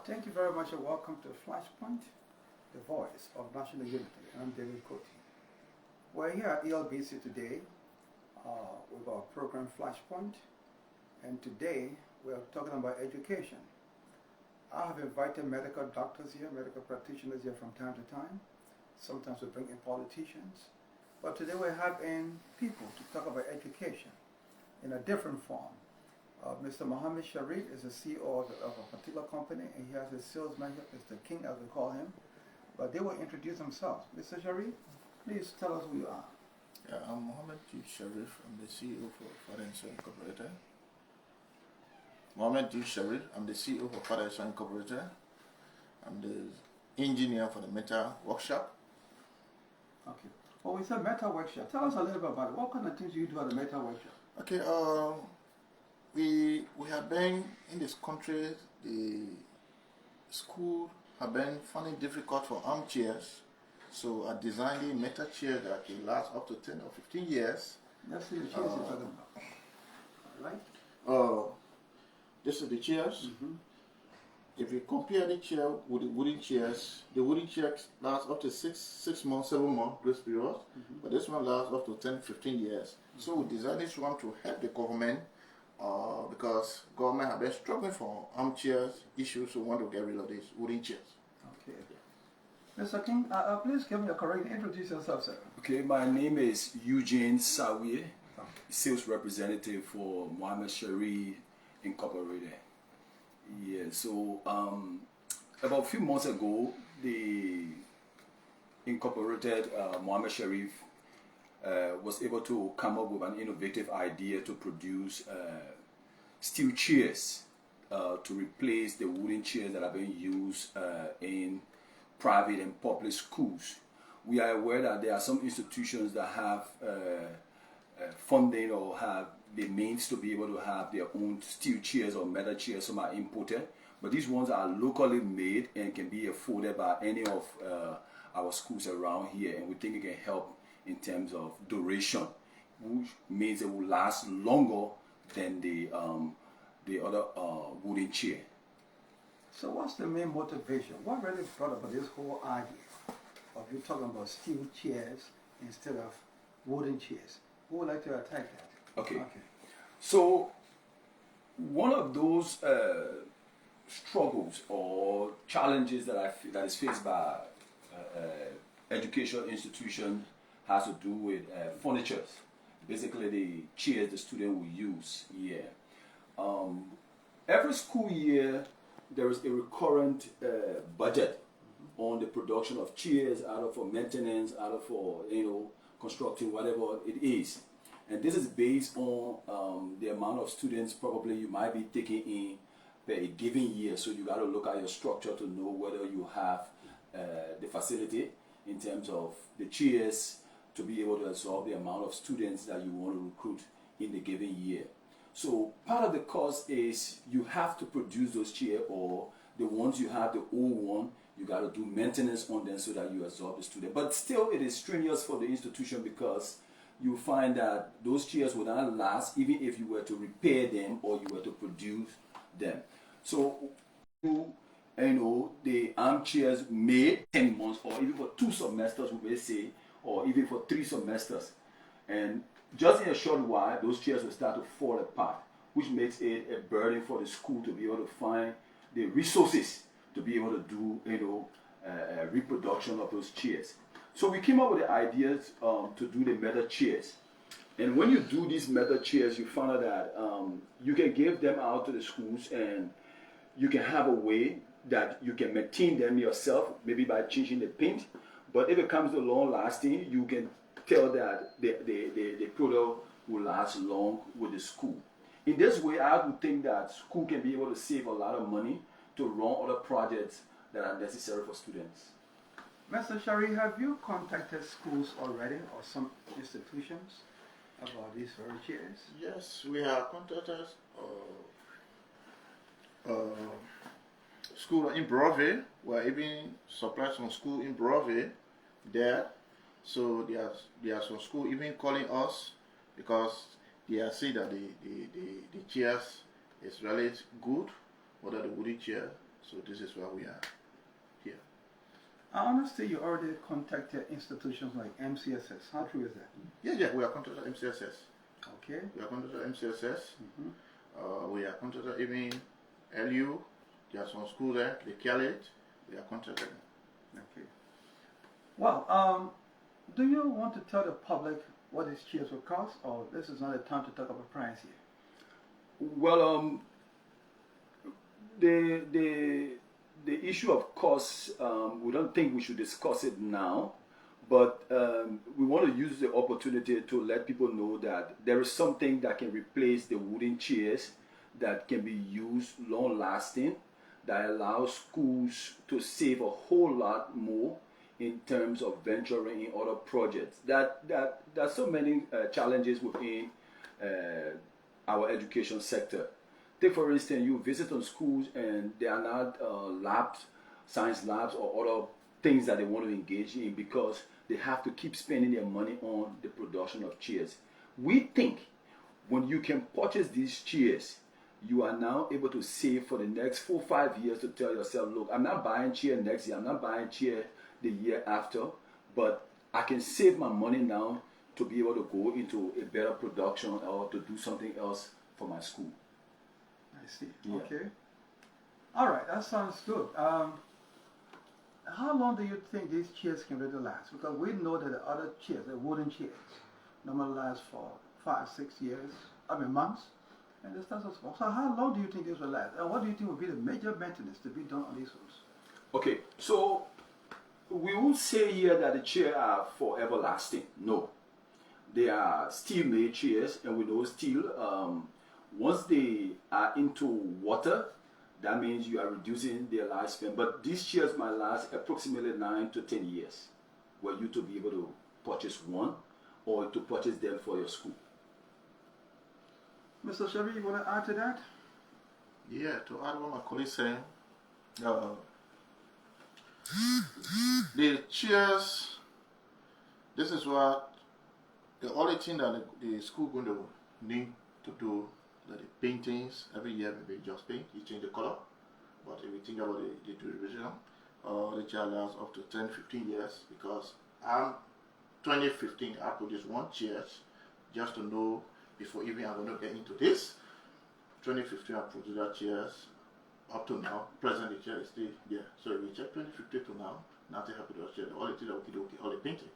Thank you very much and welcome to Flashpoint, the voice of national unity. I'm David Cote. We're here at ELBC today with our program Flashpoint, and today we're talking about education. I have invited medical doctors here, medical practitioners here from time to time. Sometimes we bring in politicians, but today we're having people to talk about education in a different form. Mr. Mohammed Sharif is the CEO of a particular company, and he has a sales manager, Mr. King, as we call him. But they will introduce themselves. Mr. Sharif, please tell us who you are. Yeah, I'm Mohammed Sharif. I'm the CEO for Father and Son Incorporated. Mohammed Sharif. I'm the CEO for Father and Son Incorporated. I'm the engineer for the metal workshop. Okay. Well, we said metal workshop. Tell us a little bit about it. What kind of things do you do at the metal workshop? Okay. We have been in this country. The school have been finding it difficult for armchairs. So I designed a metal chair that can last up to 10 or 15 years. Let's see the chairs you're talking about. All right? This is the chairs. Mm-hmm. If you compare the chair with the wooden chairs last up to 6 months, 7 months grace period. Mm-hmm. But this one lasts up to 10, 15 years. Mm-hmm. So we designed this one to help the government because government have been struggling for armchairs issues, so we want to get rid of these wooden chairs. Okay. Mr. King, please give me a correct introduce yourself, sir. Okay, my name is Eugene Sawie, sales representative for MOHAMMED Sharif Incorporated. Yeah, so about a few months ago, the incorporated MOHAMMED Sharif was able to come up with an innovative idea to produce steel chairs to replace the wooden chairs that are being used in private and public schools. We are aware that there are some institutions that have funding or have the means to be able to have their own steel chairs or metal chairs. Some are imported, but these ones are locally made and can be afforded by any of our schools around here, and we think it can help in terms of duration, which means it will last longer than the other wooden chair. So what's the main motivation? What really brought about this whole idea of you talking about steel chairs instead of wooden chairs? Who would like to attack that? Okay. So one of those struggles or challenges that is faced by educational institutions has to do with furniture. Basically, the chairs the student will use here. Every school year, there is a recurrent budget on the production of chairs, either for maintenance, either for constructing whatever it is. And this is based on the amount of students probably you might be taking in per a given year. So you got to look at your structure to know whether you have the facility in terms of the chairs to be able to absorb the amount of students that you want to recruit in the given year. So part of the cost is you have to produce those chairs, or the ones you have, the old one, you got to do maintenance on them so that you absorb the student. But still, it is strenuous for the institution because you find that those chairs will not last even if you were to repair them or you were to produce them. So, the armchairs may 10 months or even for 2 semesters, we may say, or even for 3 semesters. And just in a short while, those chairs will start to fall apart, which makes it a burden for the school to be able to find the resources to be able to do, reproduction of those chairs. So we came up with the ideas to do the metal chairs. And when you do these metal chairs, you find out that you can give them out to the schools, and you can have a way that you can maintain them yourself, maybe by changing the paint. But if it comes to long lasting, you can tell that the product will last long with the school. In this way, I would think that school can be able to save a lot of money to run other projects that are necessary for students. Mr. Sharif, have you contacted schools already or some institutions about these very chairs? Yes, we have contacted school in Broadway. We are even supplying some school in Broadway there. So there are some school even calling us because they are saying that the chairs is really good, whether the wooden chair. So this is why we are here. I understand you already contacted institutions like MCSS. How true is that? Yeah, we are contacted MCSS. Okay. We are contacted MCSS. We are contacted even LU. There are some schools there. They carry it. We are contacted. Okay. Well, do you want to tell the public what these chairs will cost, or this is not the time to talk about price here? Well, the issue of cost, we don't think we should discuss it now, but we want to use the opportunity to let people know that there is something that can replace the wooden chairs that can be used long-lasting, that allows schools to save a whole lot more in terms of venturing in other projects. There are so many challenges within our education sector. Take for instance, you visit on schools and they are not labs, science labs or other things that they want to engage in because they have to keep spending their money on the production of chairs. We think when you can purchase these chairs, you are now able to save for the next 4 or 5 years to tell yourself, look, I'm not buying chair next year, I'm not buying chair the year after, but I can save my money now to be able to go into a better production or to do something else for my school. I see. Yeah. Okay. All right, that sounds good. How long do you think these chairs can really last? Because we know that the other chairs, the wooden chairs, normally last for 5, 6 years, months, and this does as well. So how long do you think this will last? And what do you think will be the major maintenance to be done on these ones? Okay, so we won't say here that the chairs are forever lasting. No. They are steel-made chairs, and we know steel, once they are into water, that means you are reducing their lifespan. But these chairs might last approximately 9 to 10 years, were you to be able to purchase one or to purchase them for your school. Mr. Chevy, you want to add to that? Yeah, to add what my colleague saying, the chairs, this is what the only thing that the school going to need to do, that the paintings every year maybe just paint, you change the color, but if you think about the duration, the chair lasts up to 10-15 years because 2015 I produced one chair just to know before even I'm going to get into this. 2015 I produced that chairs up to now. Presently the chair is still there. So if you check 2015 to now, nothing happened to the chair. The only thing that we do all the painting.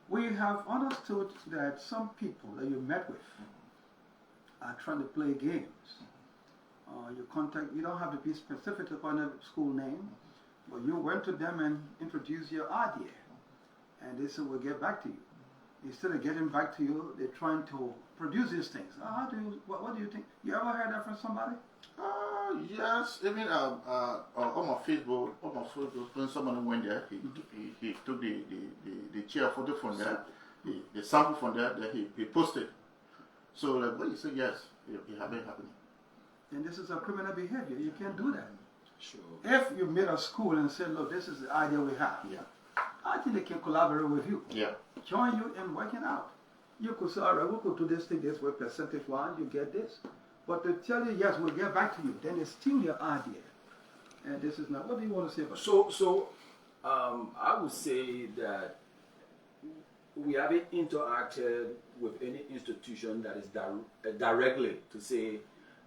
We have understood that some people that you met with are trying to play games. You don't have to be specific upon a school name, but you went to them and introduced your idea, and they said, we'll get back to you. Instead of getting back to you, they're trying to produce these things. What do you think? You ever heard that from somebody? Yes, even on my Facebook, when someone went there, he took the chair photo from there, the sample from there, that he posted. So like, well, you say yes, it happened. And this is a criminal behavior. You can't do that. Sure. If you made a school and said, look, this is the idea we have, Yeah. I think they can collaborate with you. Yeah. Join you in working out. You could say, all right, we could do this thing this way, percentage-wise, you get this. But to tell you, yes, we'll get back to you, then it's still your idea. And this is not, what do you want to say about that? So I would say that we haven't interacted with any institution that is directly to say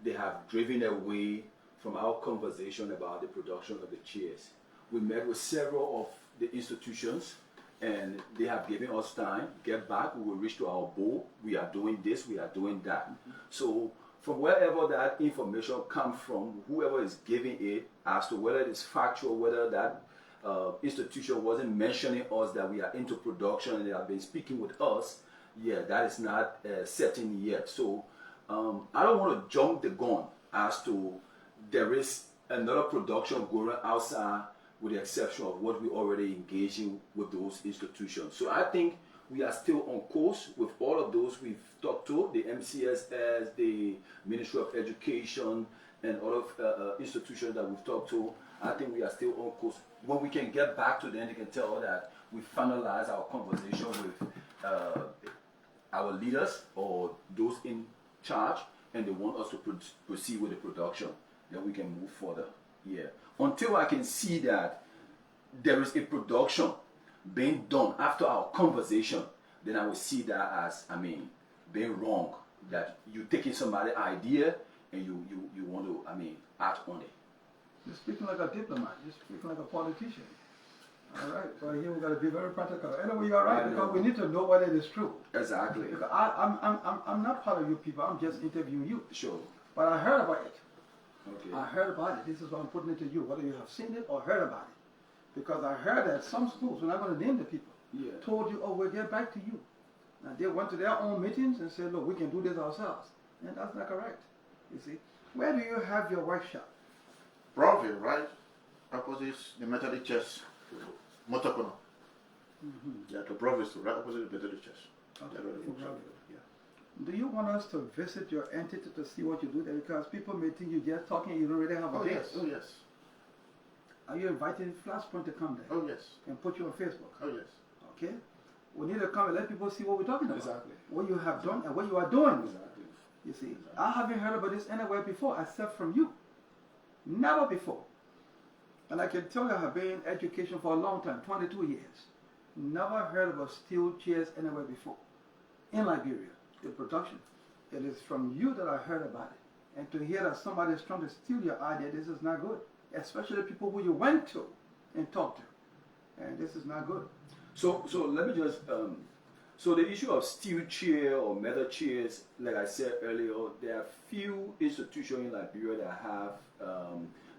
they have driven away from our conversation about the production of the chairs. We met with several of the institutions and they have given us time, get back, we will reach to our goal, we are doing this, we are doing that. So from wherever that information comes from, whoever is giving it, as to whether it is factual, whether that institution wasn't mentioning us that we are into production and they have been speaking with us, yeah, that is not certain yet. So I don't want to jump the gun as to there is another production going outside with the exception of what we already engaged in with those institutions. So I think we are still on course with all of those we've talked to, the MCSS, the Ministry of Education, and other institutions that we've talked to. I think we are still on course. When we can get back to them, they can tell that we finalize our conversation with our leaders or those in charge, and they want us to proceed with the production. then we can move further. Yeah. Until I can see that there is a production being done after our conversation, then I will see that as, being wrong. That you taking somebody's idea and you want to, act on it. You're speaking like a diplomat. You're speaking like a politician. All right. So here we got to be very practical. Anyway, you're right, because we need to know whether it is true. Exactly. Because I'm not part of you people. I'm just interviewing you. Sure. But I heard about it. Okay. I heard about it. This is why I'm putting it to you, whether you have seen it or heard about it. Because I heard that some schools, we're not going to name the people, told you, oh, we'll get back to you. And they went to their own meetings and said, look, we can do this ourselves. And that's not correct. You see. Where do you have your workshop? Broadview, right? Opposite the Methodist Church, Motokono. Yeah, to Broadview, right opposite the Methodist Church. Okay. Yeah. Do you want us to visit your entity to see what you do there? Because people may think you're just talking, you don't really have a Oh, base. yes. Oh, yes. Are you inviting Flashpoint to come there? Oh, yes. And put you on Facebook? Oh, yes. Okay? We need to come and let people see what we're talking about. Exactly. What you have done and what you are doing. Exactly. You see, I haven't heard about this anywhere before except from you. Never before. And I can tell you I have been in education for a long time, 22 years. Never heard about steel chairs anywhere before. In Liberia, the production. It is from you that I heard about it. And to hear that somebody is trying to steal your idea, this is not good. Especially people who you went to and talked to. And this is not good. So let me just so the issue of steel chair or metal chairs, like I said earlier, there are few institutions in Liberia that have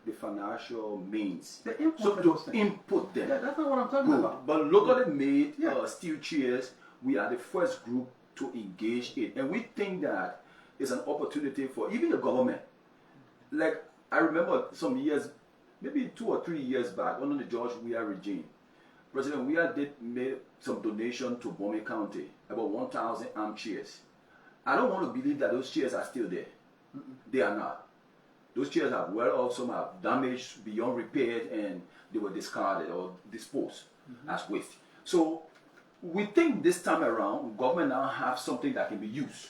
the financial means They import those things. input them. Yeah, that's not what I'm talking about. But locally made Yeah. steel chairs, we are the first group to engage in, and we think that it's an opportunity for even the government. Like I remember some years, maybe 2 or 3 years back, under the George Weah regime, President Weah did make some donation to Bome County, about 1,000 armchairs. I don't want to believe that those chairs are still there. They are not. Those chairs are well off, some are damaged beyond repair, and they were discarded or disposed as waste. So we think this time around, government now have something that can be used.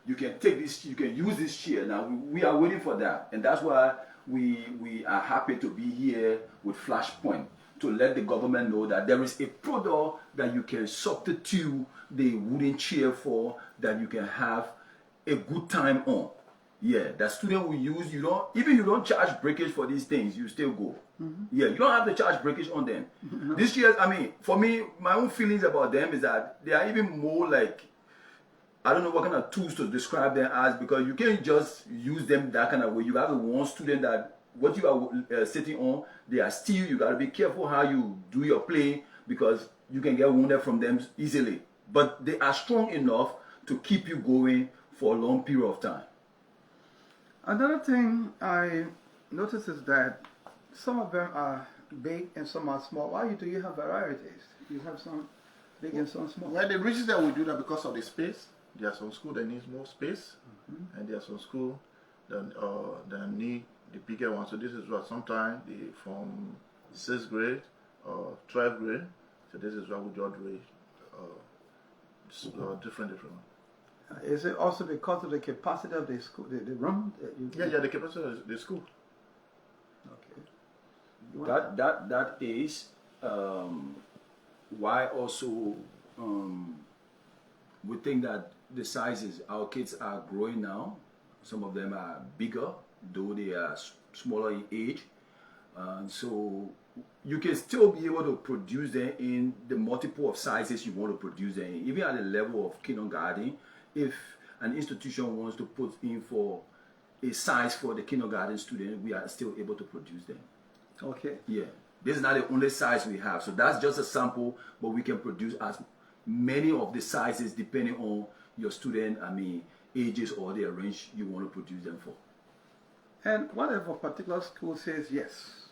You can take this, you can use this chair. Now we are waiting for that, and that's why we are happy to be here with Flashpoint, to let the government know that there is a product that you can substitute the wooden chair for, that you can have a good time on. Yeah, that student will use, you don't charge breakage for these things, you still go. Yeah, you don't have to charge breakage on them. These chairs, for me, my own feelings about them is that they are even more like, I don't know what kind of tools to describe them as, because you can't just use them that kind of way. You have one student that what you are sitting on, they are steel. You got to be careful how you do your play, because you can get wounded from them easily. But they are strong enough to keep you going for a long period of time. Another thing I notice is that some of them are big and some are small. Why do you have varieties? You have some big and some small. Well, the reason that we do that because of the space. There are some schools that need more space, and there are some schools that need the bigger one. So this is what sometimes from 6th grade or 12th grade. So this is what we judge different one. Is it also because of the capacity of the school, the room? Yeah, the capacity of the school. Okay. That is why also we think that the sizes, our kids are growing now. Some of them are bigger, though they are smaller in age. So you can still be able to produce them in the multiple of sizes you want to produce them in. Even at the level of kindergarten, if an institution wants to put in for a size for the kindergarten student, we are still able to produce them. Okay. Yeah. This is not the only size we have. So that's just a sample, but we can produce as many of the sizes depending on your student, ages or the range you want to produce them for. And what if a particular school says, yes,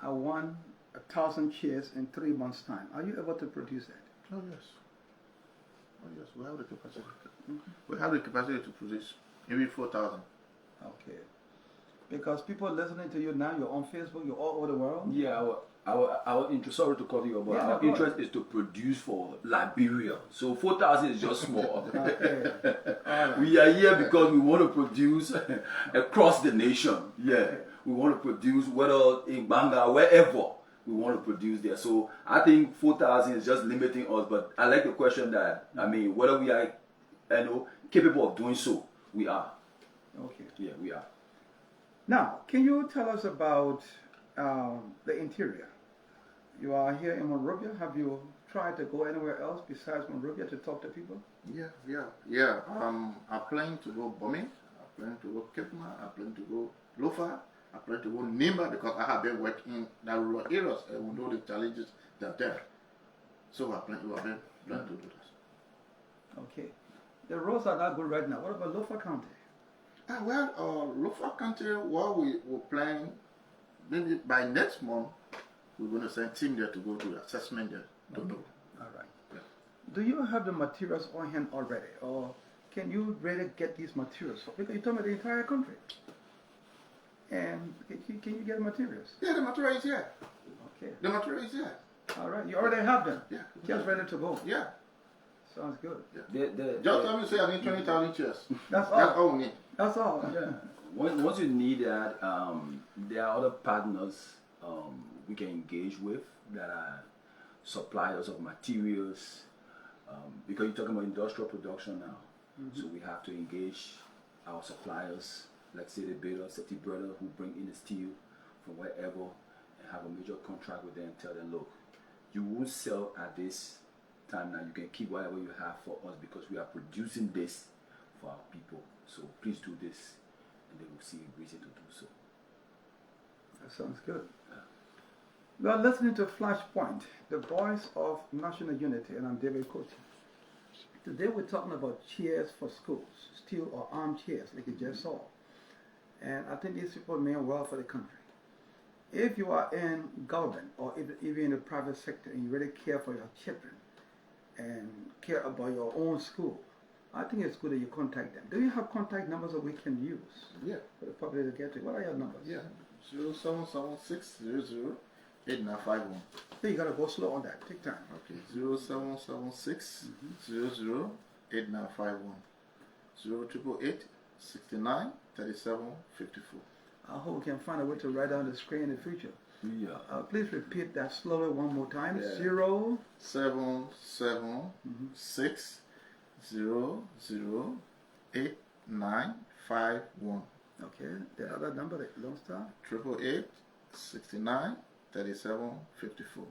I want 1,000 chairs in 3 months' time? Are you able to produce that? Oh, yes. Oh, yes, we have the capacity. We have the capacity to produce maybe 4,000. Okay. Because people listening to you now, you're on Facebook, you're all over the world. Yeah, Our interest, sorry to cut you, but Yeah, our no, interest is to produce for Liberia. So 4,000 is just small. Okay. All right. We are here because we want to produce across the nation. Yeah, Okay. we want to produce whether in Banga, wherever we want to produce there. So I think 4,000 is just limiting us. But I like the question that whether we are, capable of doing so. We are. Okay. Yeah, we are. Now, can you tell us about the interior? You are here in Monrovia. Have you tried to go anywhere else besides Monrovia to talk to people? Yeah. I plan to go Bombay. I plan to go Kepma. I plan to go Lofa. I plan to go Nimba because I have been working in the rural areas and we know the challenges that are there. So I plan to do that. Okay. The roads are not good right now. What about Lofa County? Lofa County, we're planning, maybe by next month, we're going to send a team there to go do assessment there. All right. Yeah. Do you have the materials on hand already, or can you really get these materials? Because you told me the entire country. And can you get the materials? Yeah, the material is here. Okay. The material is here. All right. You already have them. Yeah. Just ready to go. Yeah. Sounds good. Yeah. Just tell me, say I need 20,000 chairs. That's all. That's all we need. That's all. Yeah. Once you need that, there are other partners we can engage with that are suppliers of materials, because you're talking about industrial production now. So we have to engage our suppliers, like say the City Brother, who bring in the steel from wherever, and have a major contract with them and tell them, look, you won't sell at this time now, you can keep whatever you have for us because we are producing this for our people. So please do this, and they will see a reason to do so. That sounds good. We are listening to Flashpoint, the voice of national unity, and I'm David Coach. Today we're talking about chairs for schools, steel or armchairs, like you just saw. And I think these people mean well for the country. If you are in government or even in the private sector and you really care for your children and care about your own school, I think it's good that you contact them. Do you have contact numbers that we can use? Yeah. For the public to get to? What are your numbers? Yeah. 077600891. You gotta go slow on that. Take time. Okay. 077600891. 088693754. I hope we can find a way to write down the screen in the future. Yeah. Please repeat that slowly one more time. Yeah. 077600891. Okay. The other number, the Lone Star. 888693754.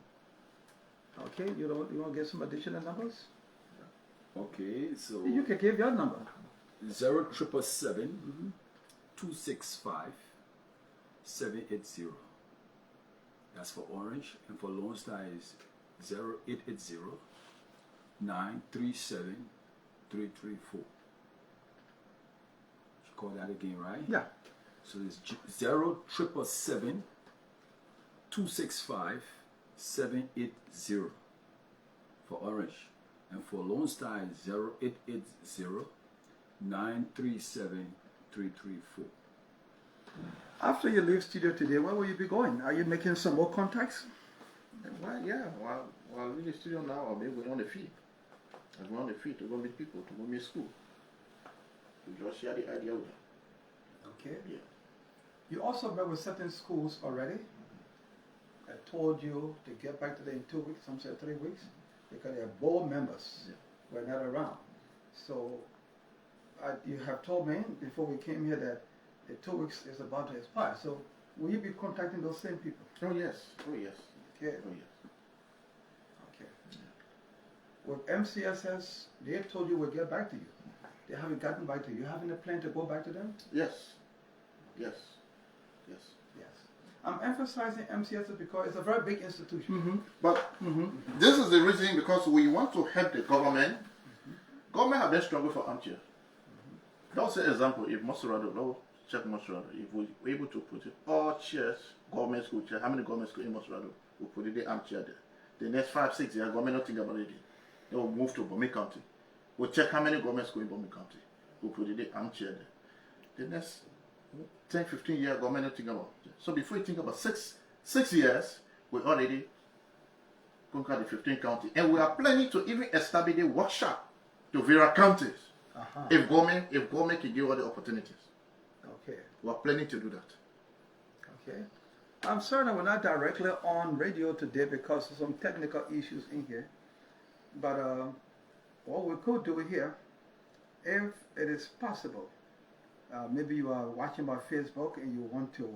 Okay. You want to get some additional numbers? Okay, so You can give your number. 0777 265 780. That's for Orange, and for Lone Star is 0880 937 334. You call that again, right? Yeah. So it's 0777 265 780 for Orange, and for Lone Star is 0880 937 334. After you leave studio today, where will you be going? Are you making some more contacts? Well, yeah. While in the studio now, I'll be going on the field. I'll go on the field to go meet people, to go meet school. To just share the idea with them. Okay. Yeah. You also met with certain schools already. I told you to get back to them in 2 weeks, some said 3 weeks, because their board members were not around. So you have told me before we came here that the 2 weeks is about to expire. So will you be contacting those same people? Oh yes. Okay. Oh yes. Okay. With MCSS, they told you we'll get back to you. They haven't gotten back to you. You having a plan to go back to them? Yes. I'm emphasizing MCSS because it's a very big institution. But this is the reason, because we want to help the government. Government have been struggling for armchair. Don't say example, if Monserrado, no, check Monserrado, if we were able to put it all chairs, government school chairs, how many government schools in Monserrado will put it the armchair there? The next 5-6 years, government not think about it. They will move to Bombay County. We'll check how many government schools in Bombay County will put it the armchair there. The next 10-15 years, government not think about it. So before you think about six years, we already conquered the 15 counties, and we are planning to even establish a workshop to various counties. If government can give all the opportunities. Okay. We are planning to do that. Okay. I'm sorry that we're not directly on radio today because of some technical issues in here. But what we could do here, if it is possible, maybe you are watching by Facebook and you want to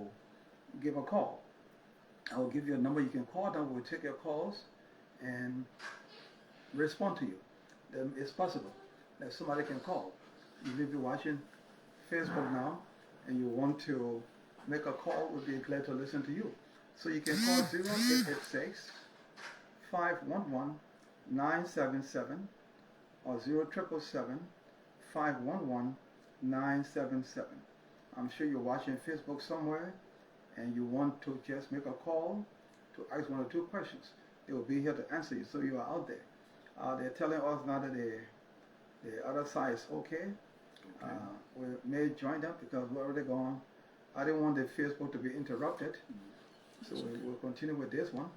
give a call. I will give you a number you can call, then we'll take your calls and respond to you. Then it's possible that somebody can call. You may be watching Facebook now and you want to make a call, we'll be glad to listen to you. So you can call 0886 511 977 or 0777 511 977. I'm sure you're watching Facebook somewhere and you want to just make a call to ask one or two questions. They will be here to answer you, so you are out there. They're telling us now that the other side is okay. We may join them because we're already gone. I didn't want the Facebook to be interrupted, so we'll continue with this one.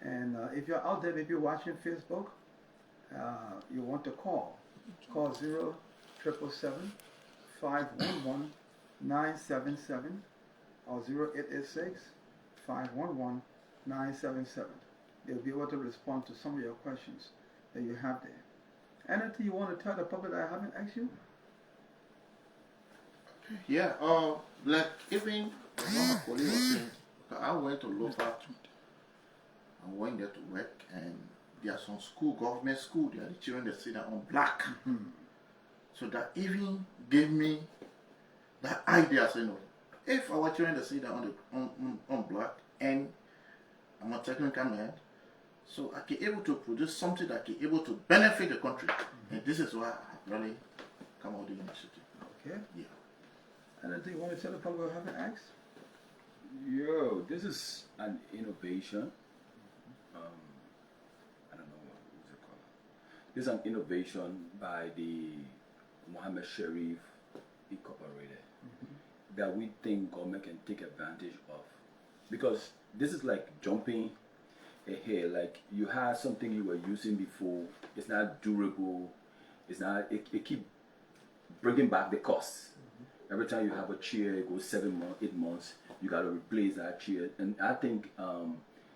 And if you're out there, if you're watching Facebook, you want to call 0777 511 977 or 0886 511 977. They'll be able to respond to some of your questions that you have there. Anything you want to tell the public that I haven't asked you? Yeah, like even what my colleague was saying, I went to Lofa, I went there to work, and there are some school, government school, there are the children that sit down on black. So that even gave me that idea, saying, no, if our children that sit down on black, and I'm a technical man, so I can able to produce something that can able to benefit the country. And this is why I really come out with the initiative. Okay. Yeah. Anything you want to tell the public who haven't asked? Yo, this is an innovation. I don't know what's it called. This is an innovation by the MOHAMMED Sheriff Incorporated that we think government can take advantage of, because this is like jumping ahead. Like you had something you were using before, it's not durable. It's not. It keep bringing back the costs. Every time you have a chair, it goes 7 months, 8 months. You got to replace that chair, and I think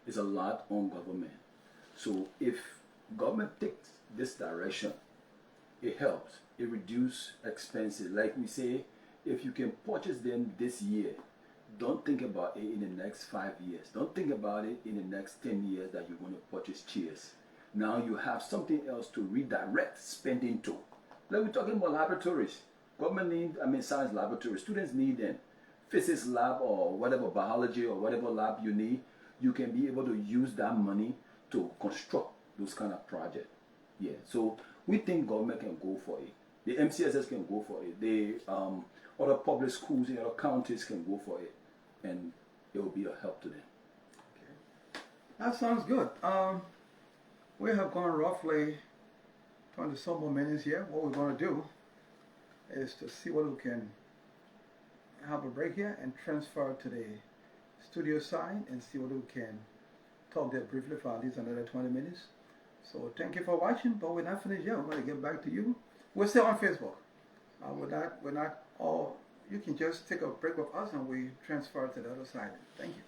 it's a lot on government. So if government takes this direction, it helps. It reduces expenses. Like we say, if you can purchase them this year, don't think about it in the next 5 years. Don't think about it in the next 10 years that you're going to purchase chairs. Now you have something else to redirect spending to. Like we're talking about laboratories. Government need, science laboratories. Students need them. Physics lab or whatever, biology or whatever lab you need, you can be able to use that money to construct those kind of projects. Yeah, so we think government can go for it. The MCSS can go for it. The other public schools in other counties can go for it. And it will be a help to them. Okay. That sounds good. We have gone roughly 20 some more minutes here. What we're going to do is to see what we can have a break here and transfer to the studio side and see what we can talk there briefly for at least another 20 minutes. So thank you for watching, but we're not finished yet. We're going to get back to you. We're still on Facebook. We're not all, you can just take a break with us and we transfer to the other side. Thank you.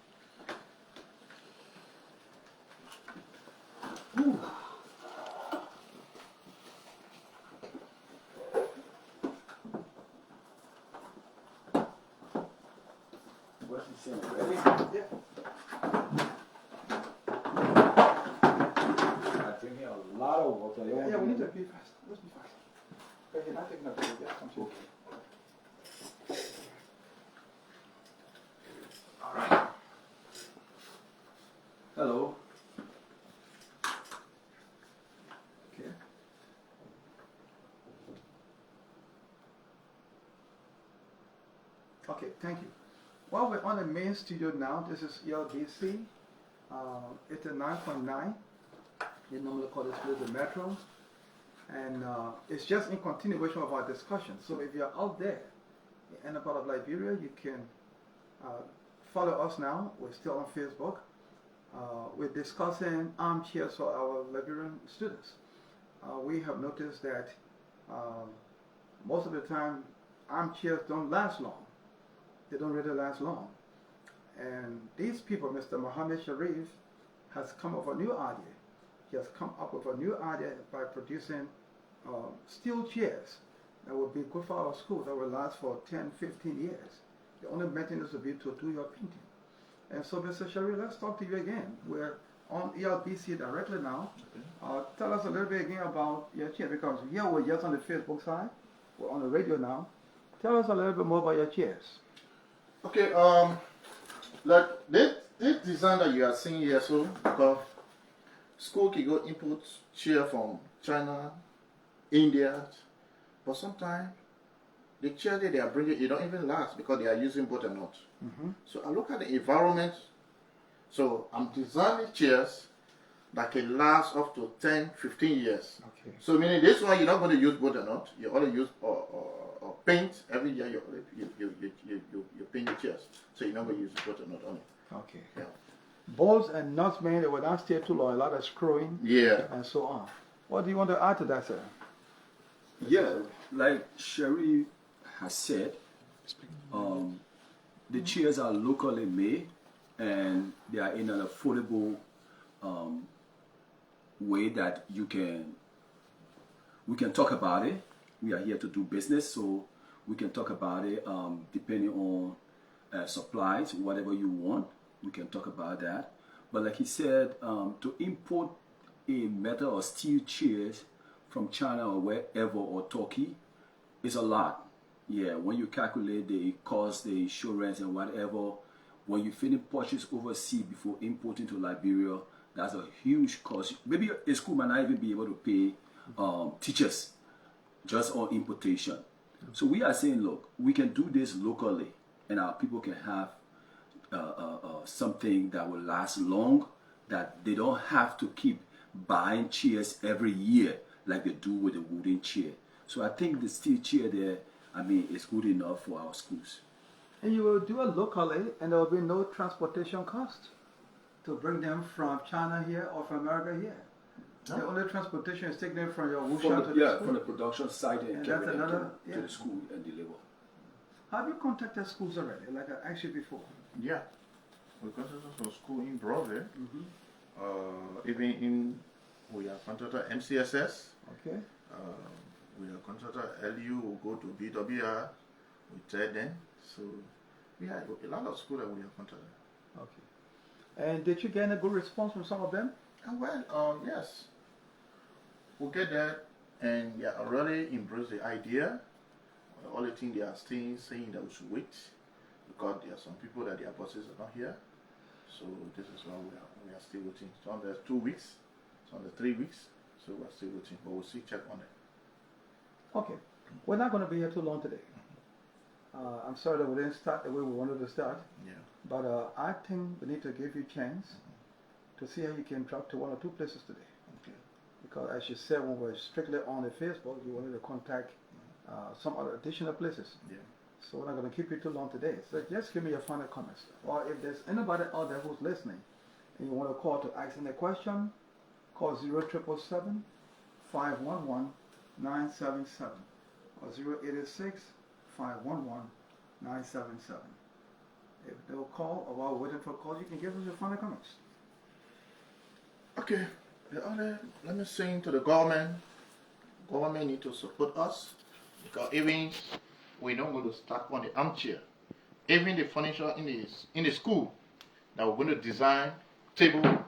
Ooh. What's he saying? Ready? Yeah. I drink here a lot of water. Yeah, we need to be fast. Let's be fast. Okay, you're not taking a break. Just come to Okay. All right. Hello. Okay. Okay, thank you. Well, we're on the main studio now. This is ELBC. It's a 9.9. They normally call this place the Metro. And it's just in continuation of our discussion. So if you're out there in a part of Liberia, you can follow us now. We're still on Facebook. we're discussing armchairs for our Liberian students. We have noticed that most of the time armchairs don't last long. They don't really last long. And these people, Mr. Mohammed Sharif, has come up with a new idea. He has come up with a new idea by producing steel chairs that will be good for our schools, that will last for 10, 15 years. The only maintenance will be to do your painting. And so, Mr. Sharif, let's talk to you again. We're on ELBC directly now. Tell us a little bit again about your chair, because here we're just on the Facebook side. We're on the radio now. Tell us a little bit more about your chairs. Okay, like this design that you are seeing here, so because school can go import chair from China, India, but sometimes the chair that they are bringing, it don't even last because they are using butternut. So I look at the environment. So I'm designing chairs that can last up to 10, 15 years. Okay. So meaning this one, you're not going to use butternut. You only use paint. Every year you paint the chairs. So you're not going to use butternut on it. Okay. Yeah. Bolts and nuts, man, they will not stay too long. A lot of screwing. Yeah. And so on. What do you want to add to that, sir? Yeah, like Sherry has said, the chairs are locally made and they are in an affordable way that we can talk about it. We are here to do business, so we can talk about it depending on supplies, whatever you want, we can talk about that. But like he said, to import a metal or steel chairs from China or wherever or Turkey is a lot. Yeah, when you calculate the cost, the insurance and whatever, when you finish purchase overseas before importing to Liberia, that's a huge cost. Maybe a school might not even be able to pay teachers just on importation. So we are saying, look, we can do this locally and our people can have something that will last long, that they don't have to keep buying chairs every year like they do with the wooden chair. So I think the steel chair there, I mean, is good enough for our schools. And you will do it locally, and there will be no transportation cost to bring them from China here or from America here. No. The only transportation is taking them from your workshop to the school. From the production site and carry them to the school and deliver. Have you contacted schools already, like I asked you before? Yeah. We contacted some school in Broadway. Even we have contacted MCSS. Okay. We have contacted LU, we go to BWR, we tell them. So we have a lot of schools that we have contacted. Okay. And did you get a good response from some of them? Well, yes. We get that, and they already embrace the idea. The only thing they are still saying that we should wait, because there are some people that their bosses are not here. So this is why we are still waiting. So under 2 weeks, so under 3 weeks, so we are still waiting, but we'll see, check on it. Okay. We're not going to be here too long today. I'm sorry that we didn't start the way we wanted to start. Yeah. But I think we need to give you a chance to see how you can drop to 1 or 2 places today. Okay. Because as you said, when we're strictly on the Facebook, you wanted to contact some other additional places. Yeah. So we're not going to keep you too long today. So just give me your final comments. Or if there's anybody out there who's listening and you want to call to ask any question, call 0777 511 977 or 086 511 977. If they'll call or while waiting for calls, you can give us your final comments. Okay. Let me say to the government need to support us, because even we're not going to start on the armchair. Even the furniture in the school that we're going to design table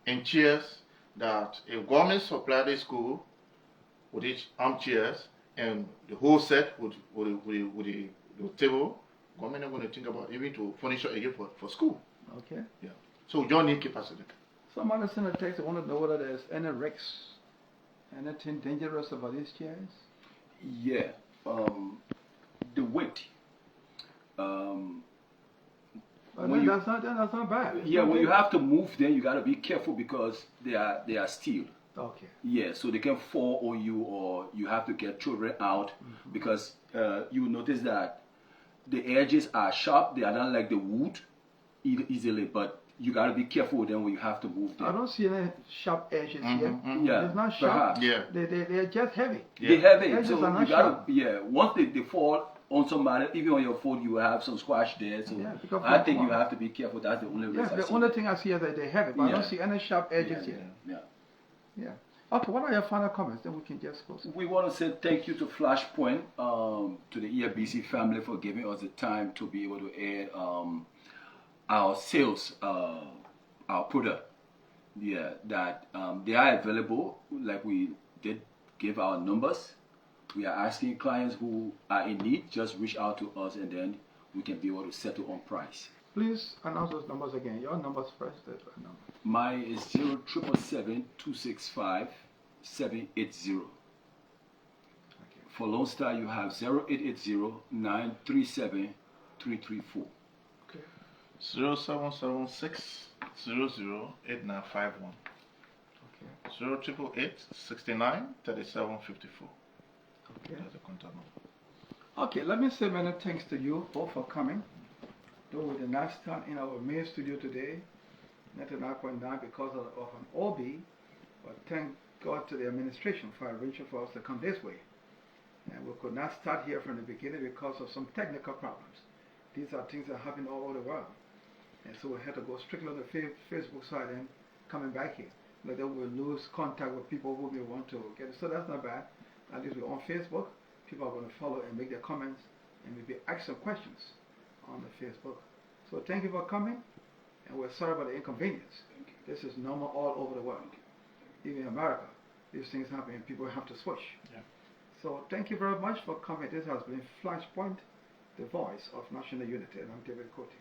and chairs, that if government supply the school with each armchairs and the whole set with the table, government not going to think about even to furniture again for school. Okay. Yeah. So we don't need capacity. Somebody sent a text. I want to know whether there's any risks, anything dangerous about these chairs. Yeah. The weight. That's not bad. Yeah, when you have to move them, you gotta be careful because they are steel. Okay. Yeah, so they can fall on you, or you have to get children out because you notice that the edges are sharp. They are not like the wood. easily, but you got to be careful with them when you have to move them. I don't see any sharp edges here. Yeah, It's not sharp. perhaps. Yeah. They're just heavy. They have it, Edges so are not you gotta, sharp. once they fall on somebody, even on your phone, you have some squash there. So Yeah, because I think from- you have to be careful. That's the only Yes, reason. the only thing I see is that they're heavy, but I don't Yeah. see any sharp edges here. Yeah. Yeah. Okay, what are your final comments? Then we can just close. We want to say thank you to Flashpoint, to the ELBC family for giving us the time to be able to air our sales, our product. Yeah, that they are available. Like we did give our numbers. We are asking clients who are in need, just reach out to us, and then we can be able to settle on price. Please announce those numbers again. Your numbers first. Number. Mine is 077-265-780. For Lone Star, you have 0880-937-334. Okay. 0776 008951. Okay. 0888 69 3754. Okay. That's the contact number. Okay, let me say many thanks to you both for coming. Though we did not stand in our main studio today, 99.9 because of an OB, but thank God to the administration for arranging for us to come this way. And we could not start here from the beginning because of some technical problems. These are things that happen all over the world. And so we had to go strictly on the Facebook side and coming back here. Like then we'll lose contact with people who may want to get it. So that's not bad. At least we're on Facebook. People are going to follow and make their comments and maybe ask some questions on the Facebook. So thank you for coming, and we're sorry about the inconvenience. This is normal all over the world. Even in America, these things happen and people have to switch. Yeah. So thank you very much for coming. This has been Flashpoint, the voice of national unity, and I'm David Cote.